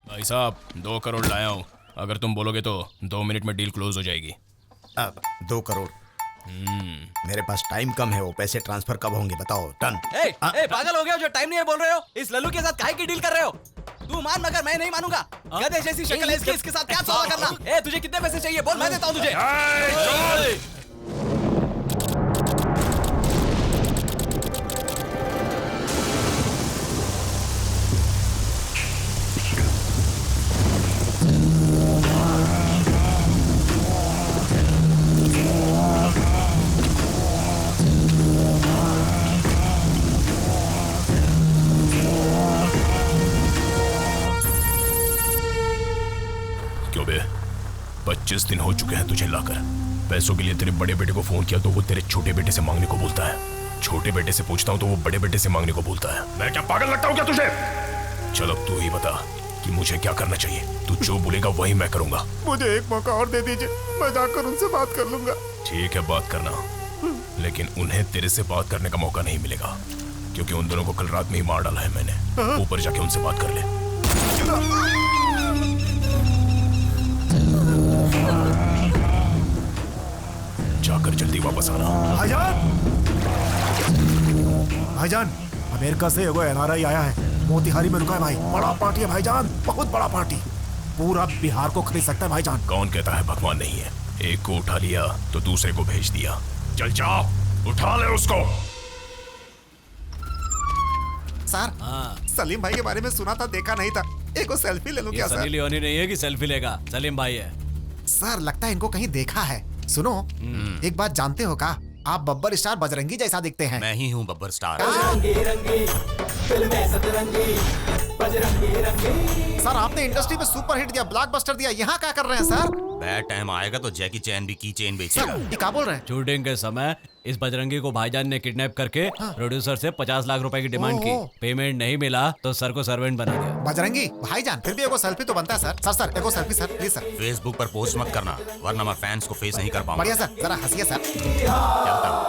भाई साहब 2 करोड़ लाया हूँ, अगर तुम बोलोगे तो 2 मिनट में डील क्लोज हो जाएगी। अब 2 करोड़। मेरे पास टाइम कम है, वो पैसे ट्रांसफर कब होंगे बताओ। डन। पागल हो गए हो जो टाइम नहीं है बोल रहे हो? इस लल्लू के साथ काहे की डील कर रहे हो? तू मान मगर मैं नहीं मानूंगा। गधे जैसी शक्ल है इसके साथ क्या सौदा करना? तुझे कितने पैसे चाहिए बोल, मैं देता हूँ तुझे। क्यों बे, 25 दिन हो चुके हैं तुझे लाकर। पैसों के लिए तेरे बड़े बेटे को फोन किया तो वो तेरे छोटे बेटे से मांगने को बोलता है। छोटे बेटे से पूछता हूँ तो वो बड़े बेटे से मांगने को बोलता है। मैं क्या पागल लगता हूँ क्या तुझे? चल अब तू ही बता कि मुझे क्या करना चाहिए। तू जो बोलेगा वही मैं करूंगा। मुझे एक मौका और दे दीजिए, मैं जाकर उनसे बात कर लूंगा। ठीक है, बात करना, लेकिन उन्हें तेरे से बात करने का मौका नहीं मिलेगा, क्योंकि उन दोनों को कल रात में ही मार डाला है मैंने। ऊपर जाके उनसे बात कर ले। जाकर जल्दी वापस आना। भाईजान, अमेरिका से एगो एनआरआई आया है, मोतिहारी में रुका है भाई। बड़ा पार्टी है भाईजान, बहुत बड़ा पार्टी, पूरा बिहार को खरीद सकता है भाईजान। कौन कहता है भगवान नहीं है? एक को उठा लिया तो दूसरे को भेज दिया। चल जाओ, उठा ले उसको। सर, सलीम भाई के बारे में सुना था, देखा नहीं था। एक सेल्फी ले लो क्या सर? सनी लियोनी नहीं है कि सेल्फी लेगा, सलीम भाई है। सर लगता है इनको कहीं देखा है। सुनो, एक बात जानते हो का, आप बब्बर स्टार बजरंगी जैसा दिखते हैं। मैं ही हूँ बब्बर स्टार। सर आपने इंडस्ट्री में सुपर हिट दिया, ब्लॉकबस्टर दिया, यहाँ क्या कर रहे हैं सर? बैड टाइम आएगा तो जैकी चैन भी की चेन बेचेगा। ये क्या बोल रहे हैं? शूटिंग के समय इस बजरंगी को भाईजान ने किडनैप करके प्रोड्यूसर से 50 लाख रुपए की डिमांड की। पेमेंट नहीं मिला तो सर को सर्वेंट बना दिया। बजरंगी भाईजान, फिर भी एगो सेल्फी तो बनता है सर। सर सर एगो selfie sir, please sir. Facebook पर पोस्ट मत करना, वरना मैं फैंस को फेस नहीं कर पाऊंगा। बढ़िया सर, जरा हंसिए सर। चलता हूं।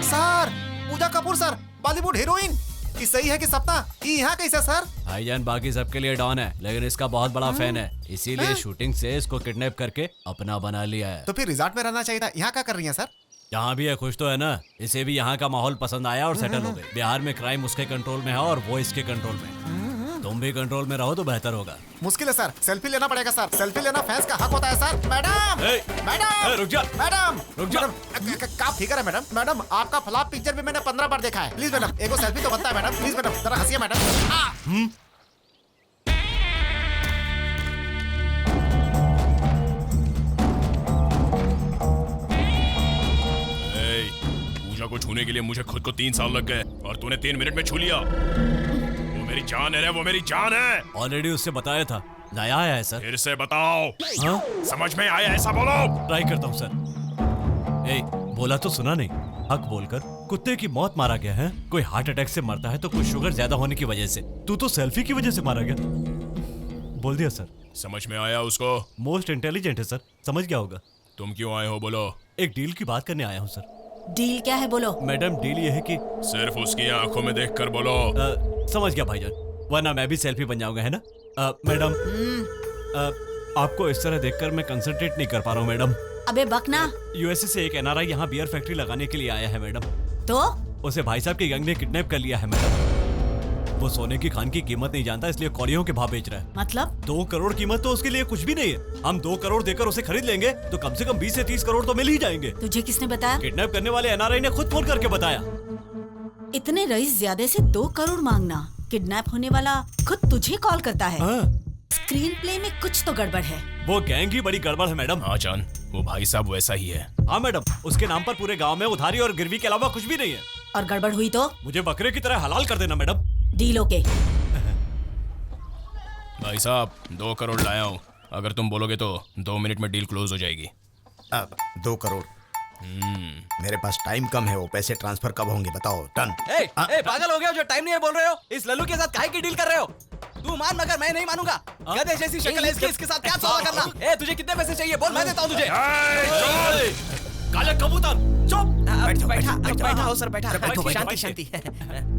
सर पूजा कपूर सर, बॉलीवुड हीरोइन। ये सही है कि सपना? ये यहाँ कैसे सर? भाईजान बाकी सबके लिए डॉन है, लेकिन इसका बहुत बड़ा फैन है, इसीलिए शूटिंग से इसको किडनैप करके अपना बना लिया है। तो फिर रिजॉर्ट में रहना चाहिए था, यहाँ क्या कर रही है सर? यहाँ भी है, खुश तो है ना। इसे भी यहाँ का माहौल पसंद आया और सेटल हो गए। बिहार में क्राइम उसके कंट्रोल में है और वो इसके कंट्रोल में। तुम भी कंट्रोल में रहो तो बेहतर होगा। मुश्किल है सर, सेल्फी लेना पड़ेगा सर। सेल्फी लेना फैंस का हक होता है सर। मैडम, मैडम रुक जा, मैडम, रुक जा। क्या फिकर है मैडम? मैडम आपका फ्लॉप पिक्चर भी मैंने 15 बार देखा है। प्लीज मैडम, एगो सेल्फी तो बनता है मैडम। प्लीज मैडम, जरा हंसिए मैडम। पूजा को छूने के लिए मुझे खुद को 3 साल लग गए और तूने 3 मिनट में छू लिया। वो मेरी जान है रे, वो मेरी जान है। ऑलरेडी उससे बताया था, नया आया है सर। फिर से बताओ। हाँ? समझ में आया ऐसा बोलो। ट्राई करता हूँ सर। बोला तो सुना नहीं। हक बोलकर कुत्ते की मौत मारा गया है। कोई हार्ट अटैक से मरता है तो कोई शुगर ज्यादा होने की वजह से। तू तो सेल्फी की वजह से मारा गया। बोल दिया सर। समझ में आया उसको? मोस्ट इंटेलिजेंट है सर, समझ गया होगा। तुम क्यों आए हो बोलो? एक डील की बात करने आया हूँ सर। डील क्या है बोलो? मैडम डील ये है कि सिर्फ उसकी आंखों में देखकर बोलो। समझ गया भाईजान, वरना मैं भी सेल्फी बन जाऊंगा, है ना? मैडम आपको इस तरह देखकर मैं कंसंट्रेट नहीं कर पा रहा हूँ मैडम। अबे बकना। यूएसए से एक एनआरआई यहाँ बियर फैक्ट्री लगाने के लिए आया है मैडम। तो उसे भाई साहब की गैंग ने किडनैप कर लिया है मैडम। वो सोने की खान की कीमत नहीं जानता, इसलिए कौड़ियों के भाव बेच रहा है। मतलब 2 करोड़ कीमत तो उसके लिए कुछ भी नहीं है। हम 2 करोड़ देकर उसे खरीद लेंगे तो कम से कम 20 से 30 करोड़ तो मिल ही जाएंगे। तुझे किसने बताया? किडनैप करने वाले एनआरआई ने खुद फोन करके बताया। इतने रईस ज्यादा से 2 करोड़ मांगना? किडनैप होने वाला खुद तुझे कॉल करता है। स्क्रीन प्ले में कुछ तो गड़बड़ है। वो गैंग ही बड़ी गड़बड़ है मैडम। हाँ जान, वो भाई साहब वैसा ही है। हाँ मैडम, उसके नाम पर पूरे गांव में उधारी और गिरवी के अलावा कुछ भी नहीं है। और गड़बड़ हुई तो मुझे बकरे की तरह हलाल कर देना मैडम। Deal okay. भाई साहब 2 करोड़ लाया हूँ, अगर तुम बोलोगे तो 2 मिनट में डील क्लोज हो जाएगी। अब 2 करोड़। मेरे पास टाइम कम है, वो पैसे ट्रांसफर कब होंगे बताओ। डन। पागल हो गए हो जो टाइम नहीं है बोल रहे हो? इस लल्लू के साथ काहे की डील कर रहे हो? तू मान मगर मैं नहीं मानूंगा। गधे जैसी शक्ल है इसके साथ क्या सौदा करना? तुझे कितने पैसे चाहिए बोल, मैं देता हूँ तुझे। काले कबूतर चुप। बैठा हो सर, बैठा। शांति शांति।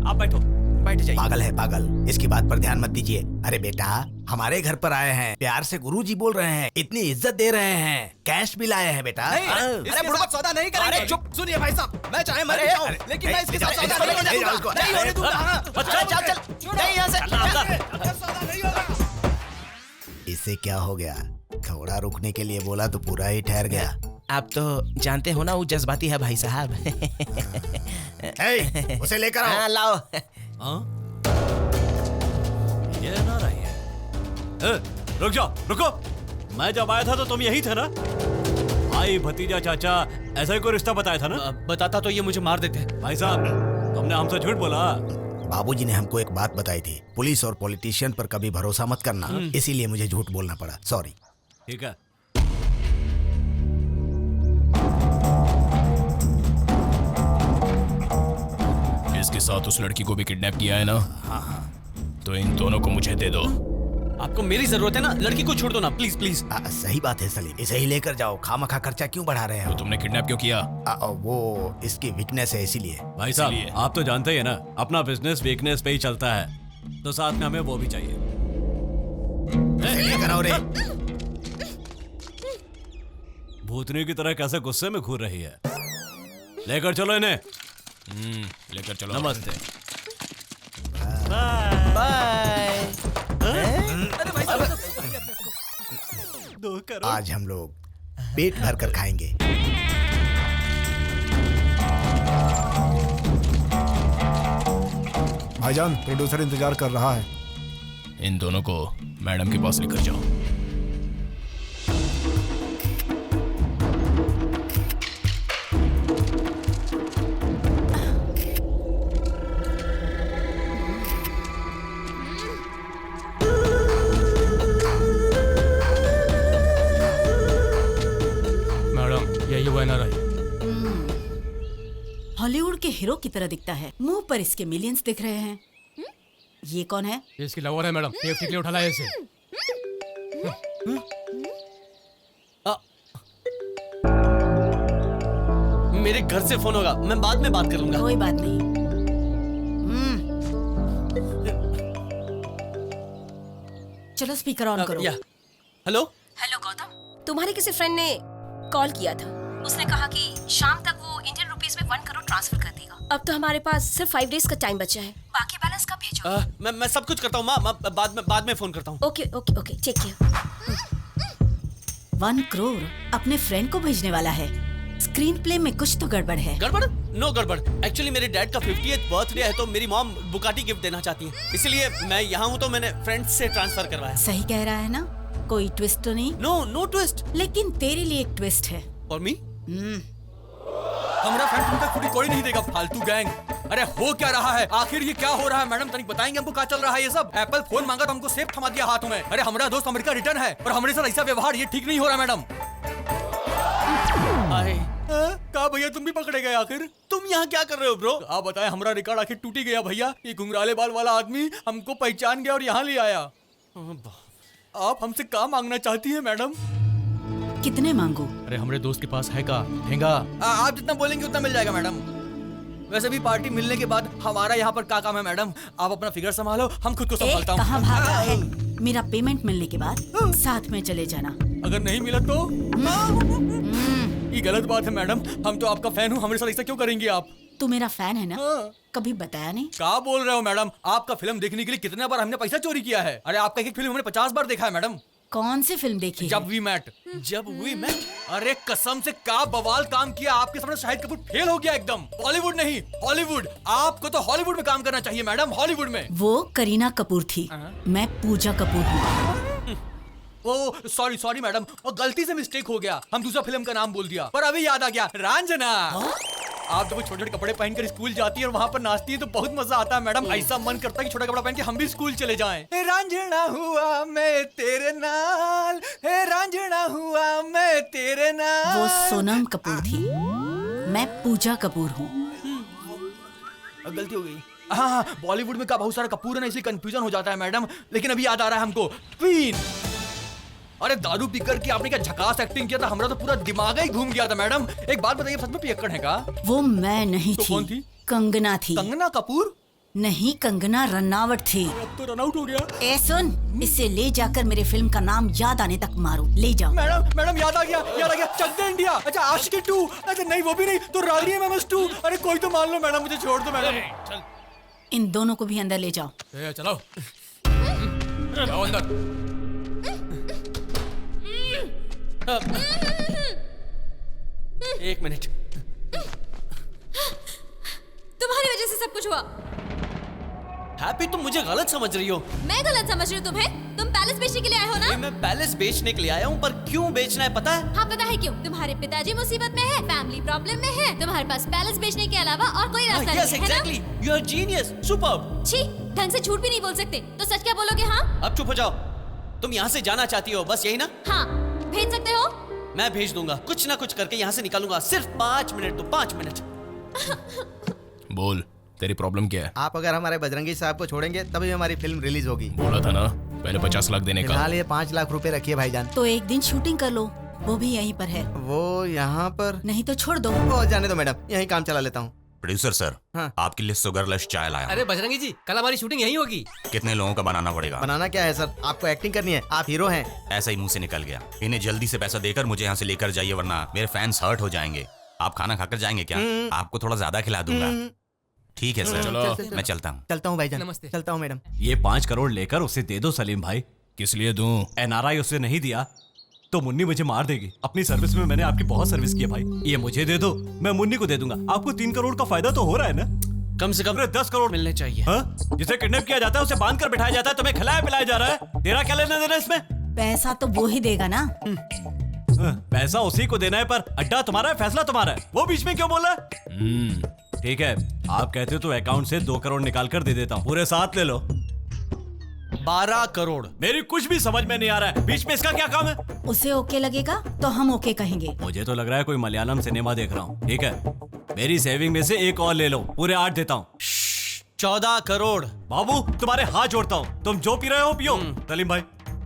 आप बैठो। बैठ जाइए। पागल है पागल, इसकी बात पर ध्यान मत दीजिए। अरे बेटा, हमारे घर पर आए हैं, प्यार से गुरुजी बोल रहे हैं, इतनी इज्जत दे रहे हैं, कैश भी लाए हैं बेटा। अरे बुढ़वा सौदा नहीं करेंगे। अरे चुप। सुनिए भाई साहब, मैं चाहे मर जाऊं, लेकिन मैं इसके साथ सौदा नहीं होने दूंगा। नहीं होने दूंगा। चल नहीं यहाँ से। सौदा नहीं होगा। इसे क्या हो गया? थोड़ा रुकने के लिए बोला तो पूरा ही ठहर गया। आप तो जानते हो ना वो जज्बाती है भाई साहब। उसे लेकर आओ। हाँ लाओ। हाँ? ये ना रही है। रुक जाओ, रुको। मैं जब आया था तो तुम यही थे ना? भाई भतीजा चाचा ऐसा ही कोई रिश्ता बताया था ना? बताता तो ये मुझे मार देते। भाई साहब, तुमने हमसे झूठ बोला। बाबूजी ने हमको एक बात बताई थी, पुलिस और पॉलिटिशियन पर कभी भरोसा मत करना, इसीलिए मुझे झूठ बोलना पड़ा, सॉरी। ठीक है। इसके साथ उस लड़की को भी किडनैप किया है ना? हाँ। तो इन दोनों को मुझे दे दो। आपको मेरी जरूरत है ना, लड़की को छोड़ दो ना प्लीज प्लीज। सही बात है सलीम, इसे ही लेकर जाओ, खामखा खर्चा क्यों बढ़ा रहे तो हो? तुमने किडनैप क्यों किया? वो इसकी वीकनेस है इसीलिए। भाई साहब, आप तो जानते ही है ना, अपना बिजनेस वीकनेस पे ही चलता है, तो साथ में हमें वो भी चाहिए। इसे लेकर आओ रे। भूतनी की तरह कैसे गुस्से में घूर रही है। लेकर चलो इन्हें। लेकर चलो। नमस्ते। बाय। अरे भाई साहब, आज हम लोग पेट भर कर खाएंगे। भाईजान, प्रोड्यूसर इंतजार कर रहा है। इन दोनों को मैडम के पास लेकर जाओ। हॉलीवुड के हीरो की तरह दिखता है, मुंह पर इसके मिलियंस दिख रहे हैं। ये कौन है? ये इसकी लवर है मैडम, सेफ्टी के लिए उठा लाया इसे। मेरे घर से फोन होगा, मैं बाद में बात कर लूंगा। कोई बात नहीं। चलो स्पीकर ऑन करो। हेलो हेलो गौतम, तुम्हारे किसी फ्रेंड ने कॉल किया था। उसने कहा कि शाम तक वो इंडियन रुपीस में 1 करोड़ ट्रांसफर कर देगा। अब तो हमारे पास सिर्फ 5 डेज का टाइम बचा है। बाकी बैलेंस कब भेजो? मैं सब कुछ करता हूँ माँ, बाद में फोन करता हूँ। Okay okay okay, take care. 1 crore अपने फ्रेंड को भेजने वाला है। स्क्रीन प्ले में कुछ तो गड़बड़ है। गड़बड़? नो गड़बड़। एक्चुअली मेरे डैड का 50th बर्थडे है, तो मेरी मॉम बुगाटी गिफ्ट देना चाहती है, इसलिए मैं यहाँ हूँ, तो मैंने फ्रेंड से ट्रांसफर करवाया। सही कह रहा है ना? कोई ट्विस्ट तो नहीं? No twist. लेकिन तेरे लिए एक ट्विस्ट है। और मी? हमारा फ्रेंड तुमको खुदी कोई नहीं देगा, फालतू गैंग। अरे हो क्या रहा है आखिर? ये क्या हो रहा है मैडम? तनिक बताएंगे हमको क्या चल रहा है ये सब? एप्पल फोन मांगा तो हमको सेफ थमा दिया हाथों में। अरे हमारा दोस्त अमेरिका रिटर्न है और हमारे साथ ऐसा व्यवहार, ये ठीक नहीं हो रहा मैडम। कहा भैया तुम भी पकड़े गए आखिर? तुम यहाँ क्या कर रहे हो ब्रो? आप बताएं, हमारा रिकॉर्ड आखिर टूट ही गया भैया। ये घुंघराले बाल वाला आदमी हमको पहचान गया और यहाँ ले आया। आप हमसे क्या मांगना चाहती है मैडम? कितने मांगू? अरे हमारे दोस्त के पास है का ठेंगा? आप जितना बोलेंगे उतना मिल जाएगा मैडम। वैसे भी पार्टी मिलने के बाद हमारा यहाँ पर क्या काम है मैडम? आप अपना फिगर संभालो, हम खुद को संभालता हूँ। कहाँ भाग रहा है? मेरा पेमेंट मिलने के बाद साथ में चले जाना। अगर नहीं मिला तो? ये गलत बात है मैडम, हम तो आपका फैन हूँ, हमारे साथ ऐसा क्यों करेंगी आप? तू मेरा फैन है ना? कभी बताया नहीं। क्या बोल रहे हो मैडम? आपका फिल्म देखने के लिए कितने बार हमने पैसा चोरी किया है? अरे आपका एक फिल्म हमने 50 बार देखा है मैडम। कौन सी फिल्म देखी? जब वी मेट। जब वी मेट? अरे कसम से क्या बवाल काम किया आपके सामने। शाहिद कपूर फेल हो गया एकदम। बॉलीवुड नहीं हॉलीवुड। आपको तो हॉलीवुड में काम करना चाहिए मैडम, हॉलीवुड में। वो करीना कपूर थी, मैं पूजा कपूर हूँ। ओ सॉरी मैडम, वो गलती से मिस्टेक हो गया, हम दूसरा फिल्म का नाम बोल दिया। पर अभी याद आ गया, रांझना। आप जब छोटे छोटे कपड़े पहनकर स्कूल जाती है और वहाँ पर नाचती है तो बहुत मजा आता है मैडम। ऐसा मन करता है कि छोटा कपड़ा पहन के हम भी स्कूल चले जाएं। रांझना हुआ मैं तेरे नाल, रांझना हुआ मैं तेरे नाल। वो सोनम कपूर थी, मैं पूजा कपूर हूँ। गलती हो गई। हाँ, बॉलीवुड में का बहुत सारा कपूर है ना, इसलिए कंफ्यूजन हो जाता है मैडम। लेकिन अभी याद आ रहा है हमको, क्वीन। अरे दारू पीकर की आपने क्या झकास एक्टिंग किया था, हमारा तो पूरा दिमाग ही घूम गया था मैडम। एक बात बताइए, सच में पियक्कड़ है का? वो मैं नहीं तो थी। कौन थी? कंगना थी। कंगना कपूर? नहीं, कंगना रनावट थी। अब तो रन आउट हो गया। ए सुन, इसे ले जाकर मेरे फिल्म का नाम याद आने तक मारो। ले जाओ। मैडम याद आ गया चक दे इंडिया। अच्छा आशिकी 2। अच्छा नहीं वो भी नहीं तो रानी एमएमएस 2। अरे कोई तो मान लो मैडम, मुझे छोड़ दो मैडम। इन दोनों को भी अंदर ले जाओ। चलो जाओ अंदर। एक मिनट। तुम्हारी वजह से सब कुछ हुआ। हैप्पी तुम मुझे गलत समझ रही हो। मैं गलत समझ रही हूँ तुम्हें? तुम पैलेस बेचने के लिए आए हो ना? मैं पैलेस बेचने के लिए आया हूँ, पर क्यों बेचना है पता है? हाँ पता है क्यों। तुम्हारे पिताजी मुसीबत में है, फैमिली प्रॉब्लम में है, तुम्हारे पास पैलेस बेचने के अलावा और कोई रास्ता Yes, नहीं है exactly. You are genius. Superb. छी, ढंग से झूठ भी नहीं बोल सकते, तो सच क्या बोलोगे? हाँ अब चुप हो जाओ। तुम यहाँ से जाना चाहती हो, बस यही ना? हाँ, भेज सकते हो। मैं भेज दूंगा, कुछ ना कुछ करके यहाँ से निकालूंगा। सिर्फ 5 मिनट दो, 5 मिनट। बोल, तेरी प्रॉब्लम क्या है? आप अगर हमारे बजरंगी साहब को छोड़ेंगे तभी हमारी फिल्म रिलीज होगी। बोला था ना पहले 50 लाख देने का। फिलहाल ये 5 लाख रुपए रखिए भाईजान। तो एक दिन शूटिंग कर लो, वो भी यहीं पर है। वो यहाँ पर नहीं तो छोड़ दो। ओ, जाने दो मैडम, यही काम चला लेता हूँ। प्रोड्यूसर सर, हाँ। आपके लिए शुगरलेस चाय लाया हूं। अरे बजरंगी जी, कल हमारी शूटिंग यहीं होगी। कितने लोगों का बनाना पड़ेगा? बनाना क्या है सर, आपको एक्टिंग करनी है, आप हीरो हैं। ऐसा ही मुंह से निकल गया। इन्हें जल्दी से पैसा देकर मुझे यहाँ से लेकर जाइए, वरना मेरे फैंस हर्ट हो जाएंगे। आप खाना खाकर जाएंगे क्या? आपको थोड़ा ज्यादा खिला दूंगा। ठीक है सर, चलो। मैं चलता हूँ। चलता हूँ भाईजान। नमस्ते। चलता हूँ मैडम। ये 5 करोड़ लेकर उसे दे दो सलीम भाई। किस लिए दूं? एनआरआई उसे नहीं दिया तो मुन्नी मुझे मार देगी। अपनी सर्विस में मैंने आपकी बहुत सर्विस की है भाई। ये मुझे दे दो, मैं मुन्नी को दे दूंगा। आपको 3 करोड़ का फायदा तो हो रहा है ना? कम से कम 10 करोड़ मिलने चाहिए। हाँ? जिसे किडनैप किया जाता है उसे बांध कर बिठाया जाता है, तुम्हें खिलाया पिलाया जा रहा है। तेरा क्या लेना देना इसमें? पैसा तो वो ही देगा ना। पैसा उसी को देना है, पर अड्डा तुम्हारा है, फैसला तुम्हारा है। वो बीच में क्यों बोल रहा है? ठीक है, आप कहते हो तो अकाउंट से 2 करोड़ निकाल कर दे देता हूँ। पूरे 7 ले लो। 12 करोड़। मेरी कुछ भी समझ में नहीं आ रहा है, बीच में इसका क्या काम है? उसे ओके लगेगा तो हम ओके कहेंगे। मुझे तो लग रहा है कोई मलयालम सिनेमा देख रहा हूँ। ठीक है, मेरी सेविंग में से 1 और ले लो, पूरे 8 देता हूँ। 14 करोड़। बाबू तुम्हारे हाथ जोड़ता हूँ, तुम जो पी रहे हो पियो। सलीम भाई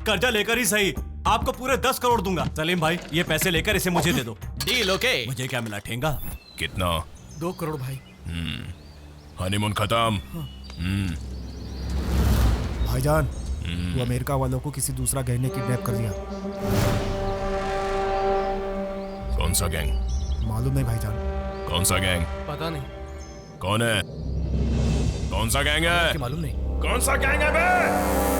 कर्जा लेकर ही सही, आपको पूरे 10 करोड़ दूंगा। सलीम भाई ये पैसे लेकर इसे मुझे दे दो। Deal okay. मुझे क्या मिला? ठेंगा। कितना? 2 करोड़ भाई। हनीमून खत्म। भाईजान, वो अमेरिका वालों को किसी दूसरा गैंग ने किडनैप कर लिया। कौन सा गैंग? मालूम नहीं भाईजान। कौन सा गैंग? पता नहीं, कौन है? कौन सा गैंग है? मालूम नहीं। कौन सा गैंग है बे?